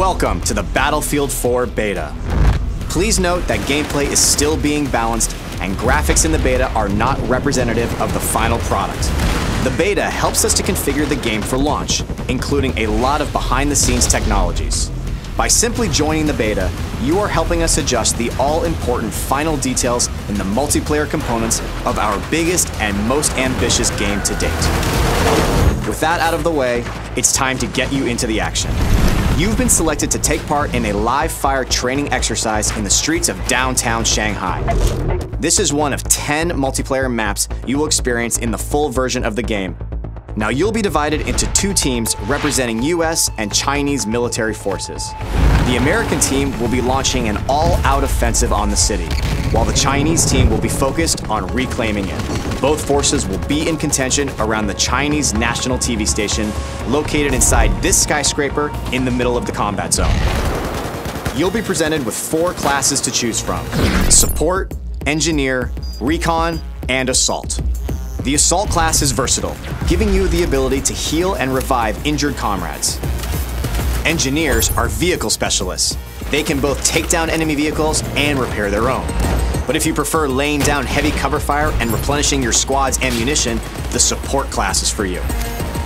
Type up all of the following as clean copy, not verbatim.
Welcome to the Battlefield 4 Beta. Please note that gameplay is still being balanced and graphics in the beta are not representative of the final product. The beta helps us to configure the game for launch, including a lot of behind-the-scenes technologies. By simply joining the beta, you are helping us adjust the all-important final details in the multiplayer components of our biggest and most ambitious game to date. With that out of the way, it's time to get you into the action. You've been selected to take part in a live-fire training exercise in the streets of downtown Shanghai. This is one of 10 multiplayer maps you will experience in the full version of the game. Now you'll be divided into two teams representing US and Chinese military forces. The American team will be launching an all-out offensive on the city, while the Chinese team will be focused on reclaiming it. Both forces will be in contention around the Chinese national TV station located inside this skyscraper in the middle of the combat zone. You'll be presented with 4 classes to choose from: Support, Engineer, Recon, and Assault. The Assault class is versatile, giving you the ability to heal and revive injured comrades. Engineers are vehicle specialists. They can both take down enemy vehicles and repair their own. But if you prefer laying down heavy cover fire and replenishing your squad's ammunition, the Support class is for you.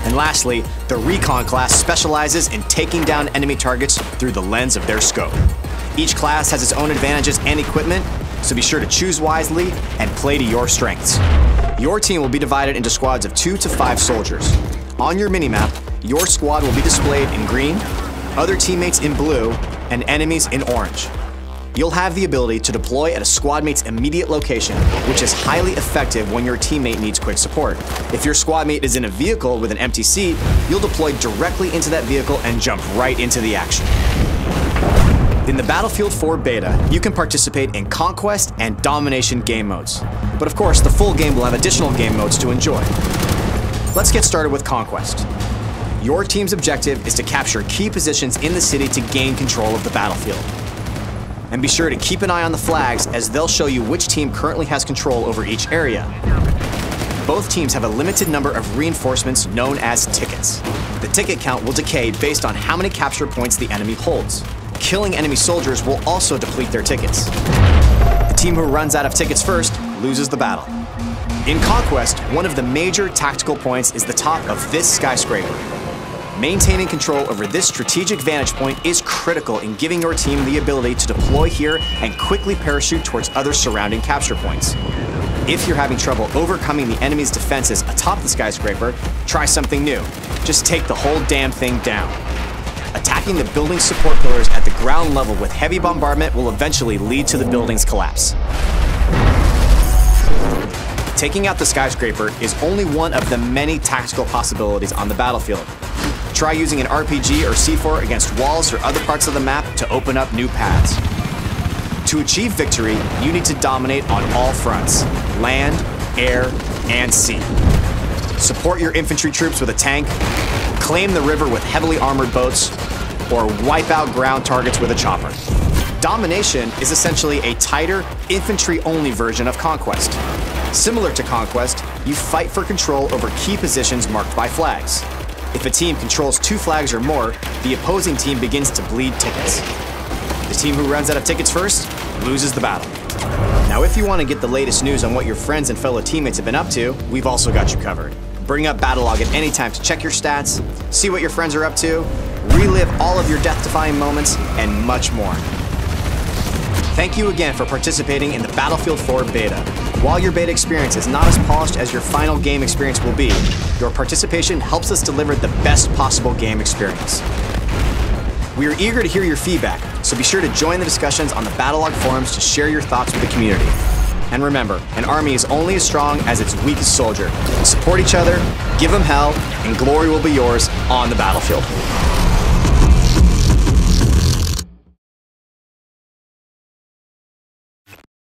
And lastly, the Recon class specializes in taking down enemy targets through the lens of their scope. Each class has its own advantages and equipment, so be sure to choose wisely and play to your strengths. Your team will be divided into squads of 2 to 5 soldiers. On your minimap, your squad will be displayed in green, other teammates in blue, and enemies in orange. You'll have the ability to deploy at a squad mate's immediate location, which is highly effective when your teammate needs quick support. If your squad mate is in a vehicle with an empty seat, you'll deploy directly into that vehicle and jump right into the action. In the Battlefield 4 Beta, you can participate in Conquest and Domination game modes. But of course, the full game will have additional game modes to enjoy. Let's get started with Conquest. Your team's objective is to capture key positions in the city to gain control of the battlefield. And be sure to keep an eye on the flags, as they'll show you which team currently has control over each area. Both teams have a limited number of reinforcements known as tickets. The ticket count will decay based on how many capture points the enemy holds. Killing enemy soldiers will also deplete their tickets. The team who runs out of tickets first loses the battle. In Conquest, one of the major tactical points is the top of this skyscraper. Maintaining control over this strategic vantage point is critical in giving your team the ability to deploy here and quickly parachute towards other surrounding capture points. If you're having trouble overcoming the enemy's defenses atop the skyscraper, try something new. Just take the whole damn thing down. Attacking the building's support pillars at the ground level with heavy bombardment will eventually lead to the building's collapse. Taking out the skyscraper is only one of the many tactical possibilities on the battlefield. Try using an RPG or C4 against walls or other parts of the map to open up new paths. To achieve victory, you need to dominate on all fronts: land, air, and sea. Support your infantry troops with a tank, claim the river with heavily armored boats, or wipe out ground targets with a chopper. Domination is essentially a tighter, infantry-only version of Conquest. Similar to Conquest, you fight for control over key positions marked by flags. If a team controls 2 flags or more, the opposing team begins to bleed tickets. The team who runs out of tickets first loses the battle. Now, if you want to get the latest news on what your friends and fellow teammates have been up to, we've also got you covered. Bring up Battlelog at any time to check your stats, see what your friends are up to, relive all of your death-defying moments, and much more. Thank you again for participating in the Battlefield 4 Beta. While your beta experience is not as polished as your final game experience will be, your participation helps us deliver the best possible game experience. We are eager to hear your feedback, so be sure to join the discussions on the Battlelog forums to share your thoughts with the community. And remember, an army is only as strong as its weakest soldier. Support each other, give them hell, and glory will be yours on the battlefield.